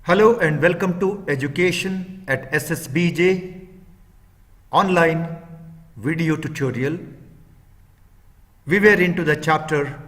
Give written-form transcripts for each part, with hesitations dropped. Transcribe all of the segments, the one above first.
Hello and welcome to Education at SSBJ online video tutorial. We were into the chapter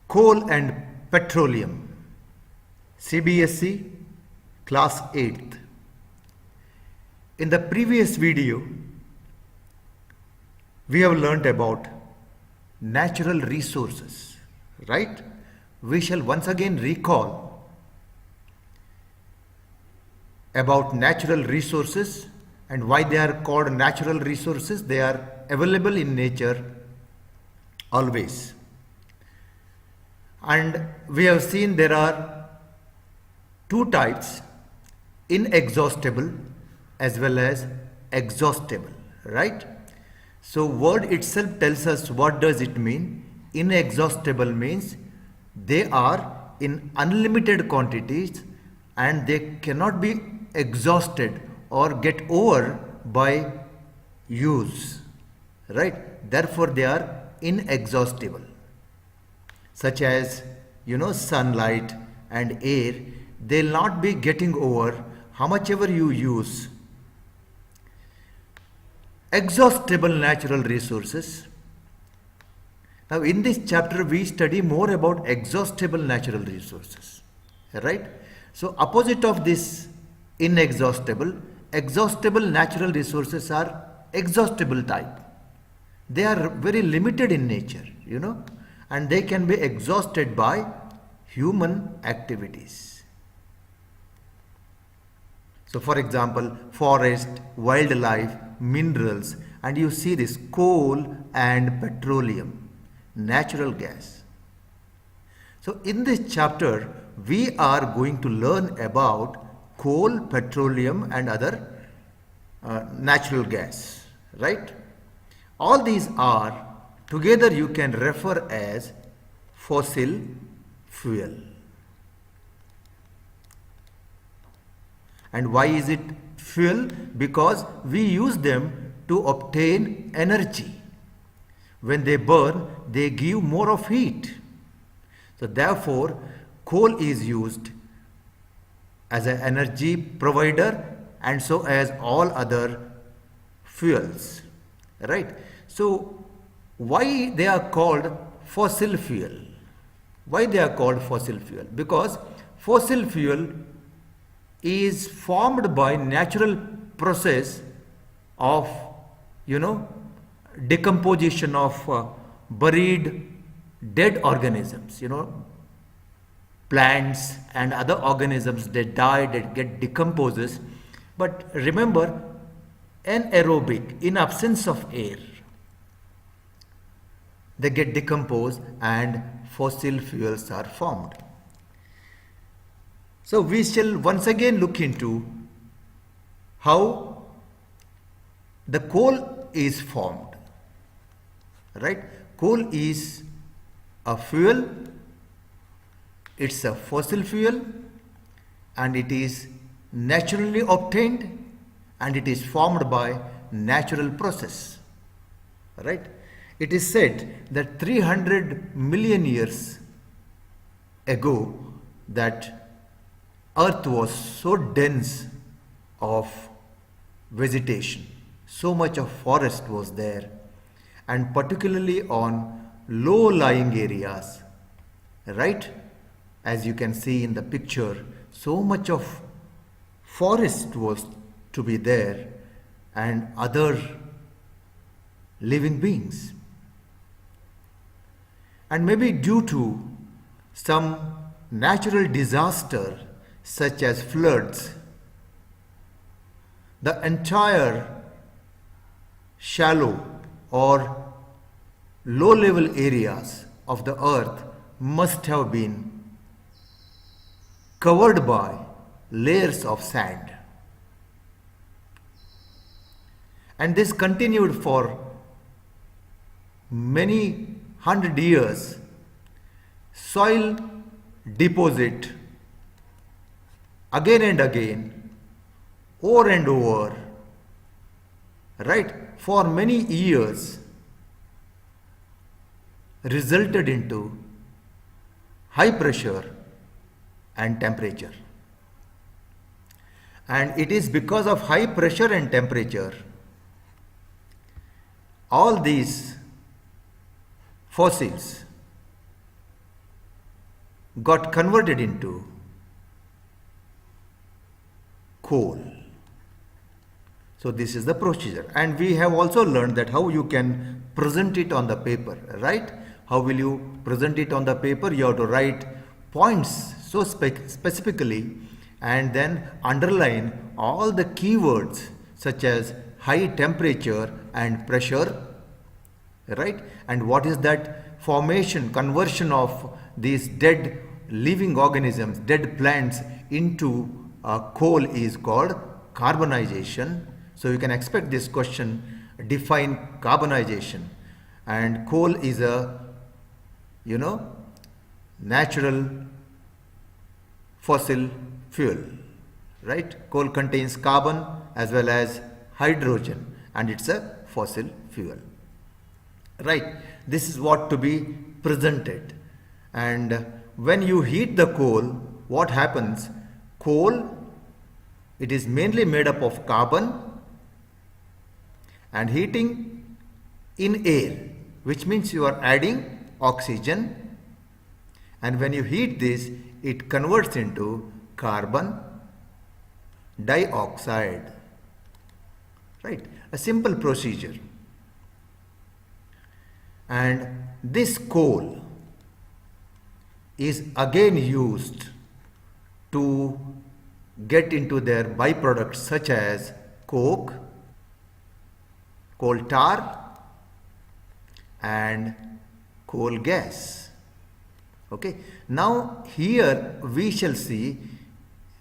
Coal and Petroleum, CBSE class 8th. In the previous video, we have learnt about natural resources, right? We shall once again recall about natural resources and why they are called natural resources. They are available in nature always. And we have seen there are two types, inexhaustible as well as exhaustible, right? So word itself tells us what does it mean. Inexhaustible means they are in unlimited quantities and they cannot be exhausted or get over by use, right? Therefore they are inexhaustible, such as sunlight and air. They'll not be getting over how much ever you use. Exhaustible natural resources. Now in this chapter we study more about exhaustible natural resources, right? So opposite of this inexhaustible, exhaustible natural resources are exhaustible type. They are very limited in nature, and they can be exhausted by human activities. So for example, forest, wildlife, minerals, and you see this coal and petroleum, natural gas. So in this chapter, we are going to learn about coal, petroleum and other natural gas, right? All these are together you can refer as fossil fuel. And why is it fuel? Because we use them to obtain energy. When they burn, they give more of heat. So therefore, coal is used as an energy provider and so as all other fuels, right? So why they are called fossil fuel? Why they are called fossil fuel? Because fossil fuel is formed by natural process of decomposition of buried dead organisms, plants and other organisms. They die, they get decomposes. But remember, anaerobic, in absence of air, they get decomposed and fossil fuels are formed. So we shall once again look into how the coal is formed, right? Coal is a fuel. It's a fossil fuel and it is naturally obtained and it is formed by natural process, right? It is said that 300 million years ago that earth was so dense of vegetation, so much of forest was there, and particularly on low-lying areas, right? As you can see in the picture, so much of forest was to be there and other living beings. And maybe due to some natural disaster such as floods, the entire shallow or low level areas of the earth must have been covered by layers of sand. And this continued for many hundred years. Soil deposit again and again, over and over, right, for many years resulted into high pressure and temperature. And it is because of high pressure and temperature, all these fossils got converted into coal. So this is the procedure, and we have also learned that how you can present it on the paper, right? How will you present it on the paper? You have to write points so specifically and then underline all the keywords such as high temperature and pressure, right? And what is that formation, conversion of these dead living organisms, dead plants into coal is called carbonization. So you can expect this question, define carbonization. And coal is a, natural fossil fuel, right? Coal contains carbon as well as hydrogen, and it's a fossil fuel, right? This is what to be presented. And when you heat the coal, what happens? Coal, it is mainly made up of carbon, and heating in air, which means you are adding oxygen, and when you heat this, it converts into carbon dioxide, right? A simple procedure. And this coal is again used to get into their byproducts such as coke, coal tar and coal gas. Okay, now here we shall see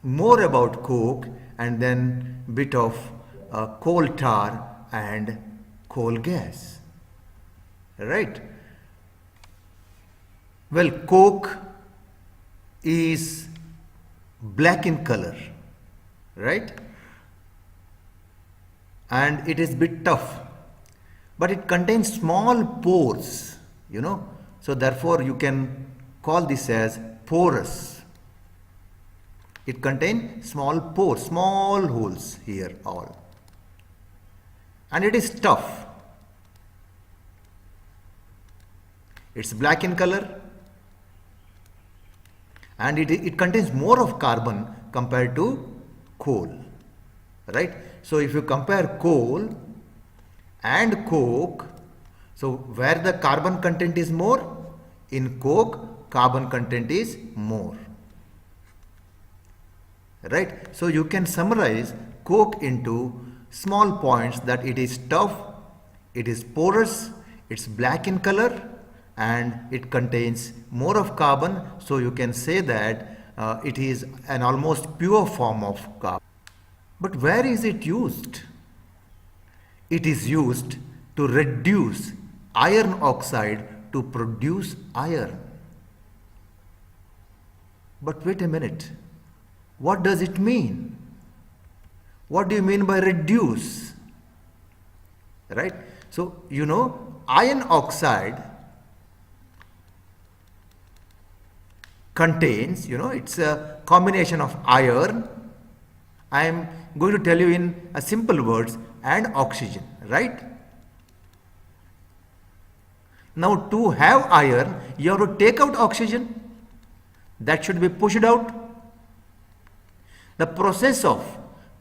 more about coke and then bit of coal tar and coal gas, right? Well, coke is black in color, right? And it is bit tough, but it contains small pores, so therefore you can call this as porous. It contains small pores, small holes here all, and it is tough. It's black in color, and it contains more of carbon compared to coal, right? So if you compare coal and coke, so where the carbon content is more, in coke carbon content is more, right? So you can summarize coke into small points that it is tough, it is porous, it's black in color, and it contains more of carbon. So you can say that it is an almost pure form of carbon. But where is it used? It is used to reduce iron oxide to produce iron. But wait a minute, what does it mean? What do you mean by reduce? Right? So, iron oxide contains, it's a combination of iron, I am going to tell you in a simple words, and oxygen, right? Now to have iron, you have to take out oxygen, that should be pushed out. The process of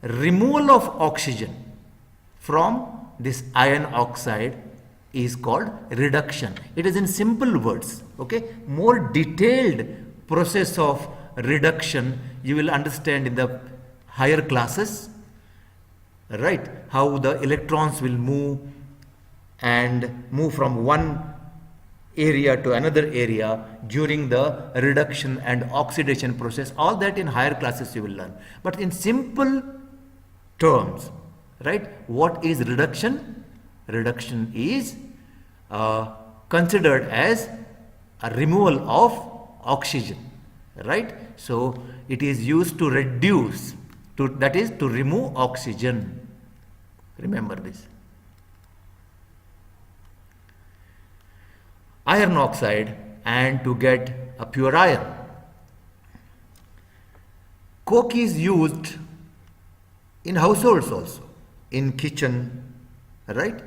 removal of oxygen from this iron oxide is called reduction. It is in simple words, okay? More detailed process of reduction you will understand in the higher classes, right? How the electrons will move from one area to another area during the reduction and oxidation process. All that in higher classes you will learn. But in simple terms, right? What is reduction? Reduction is considered as a removal of oxygen, right? So it is used to reduce, that is to remove oxygen. Remember this. Iron oxide and to get a pure iron. Coke is used in households also, in kitchen, right?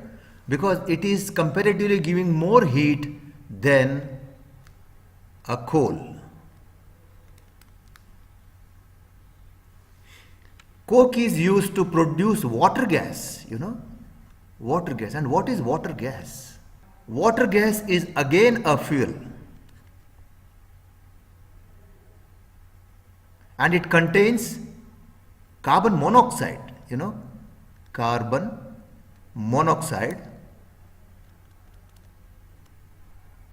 Because it is comparatively giving more heat than a coal. Coke is used to produce water gas, water gas. And what is water gas? Water gas is again a fuel, and it contains carbon monoxide, carbon monoxide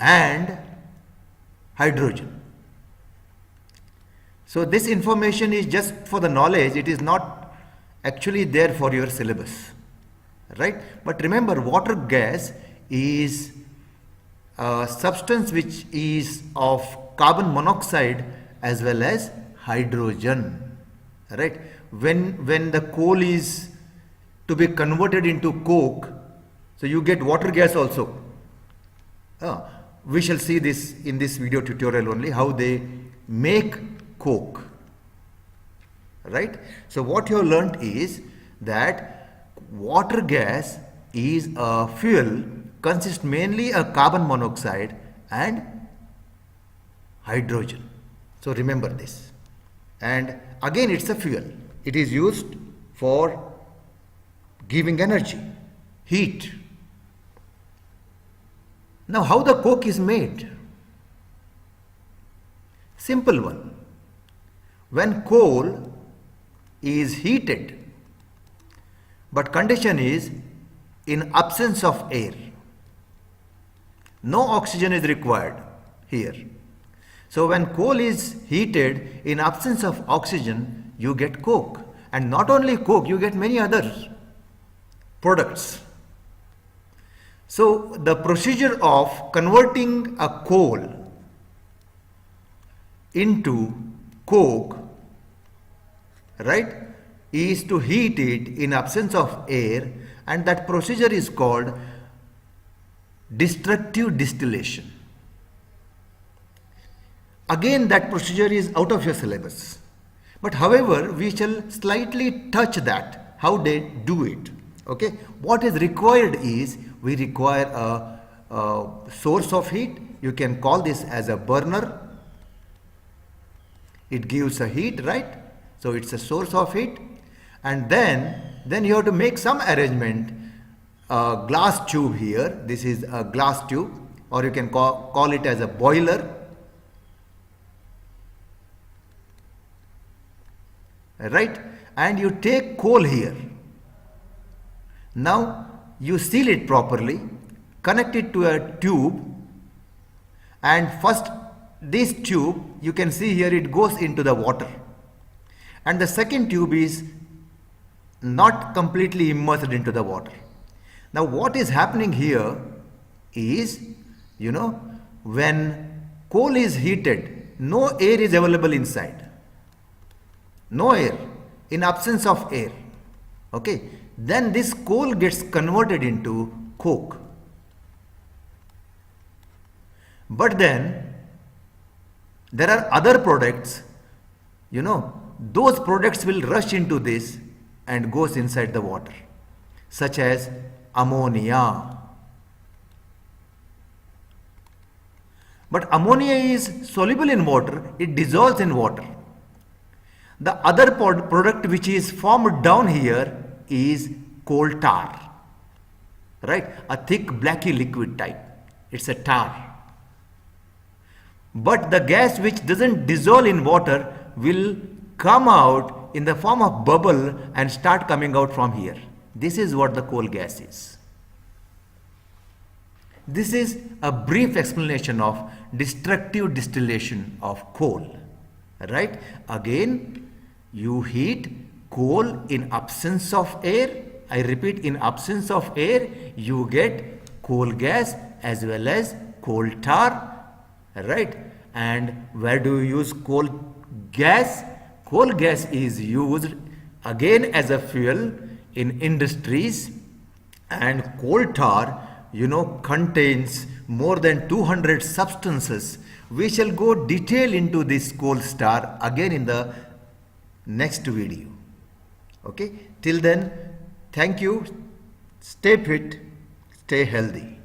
and hydrogen. So this information is just for the knowledge, it is not actually there for your syllabus, right? But remember, water gas is a substance which is of carbon monoxide as well as hydrogen, right? When the coal is to be converted into coke, so you get water gas also. We shall see this in this video tutorial only, how they make coke, right? So what you have learnt is that water gas is a fuel, consists mainly of carbon monoxide and hydrogen. So remember this. And again, it's a fuel. It is used for giving energy, heat. Now, how the coke is made? Simple one. When coal is heated, but condition is in absence of air, no oxygen is required here. So when coal is heated in absence of oxygen, you get coke. And not only coke, you get many other products. So the procedure of converting a coal into coke, right, is to heat it in absence of air, and that procedure is called destructive distillation. Again, that procedure is out of your syllabus. But however, we shall slightly touch that, how they do it. Okay, what is required is, we require a source of heat. You can call this as a burner. It gives a heat, right? So it's a source of heat. And then you have to make some arrangement. A glass tube here, this is a glass tube, or you can call it as a boiler. Right? And you take coal here. Now you seal it properly, connect it to a tube, and first this tube, you can see here, it goes into the water, and the second tube is not completely immersed into the water. Now what is happening here is, when coal is heated, no air is available inside. No air, in absence of air. Okay, then this coal gets converted into coke. But then there are other products, those products will rush into this and goes inside the water, such as ammonia. But ammonia is soluble in water, it dissolves in water. The other product which is formed down here is coal tar, right? A thick blacky liquid type. It's a tar. But the gas which doesn't dissolve in water will come out in the form of bubble and start coming out from here. This is what the coal gas is. This is a brief explanation of destructive distillation of coal, right? Again, you heat coal in absence of air. I repeat, in absence of air, you get coal gas as well as coal tar, right? And where do you use coal gas? Coal gas is used again as a fuel in industries, and coal tar, contains more than 200 substances. We shall go detail into this coal tar again in the next video. Okay, till then, thank you. Stay fit, stay healthy.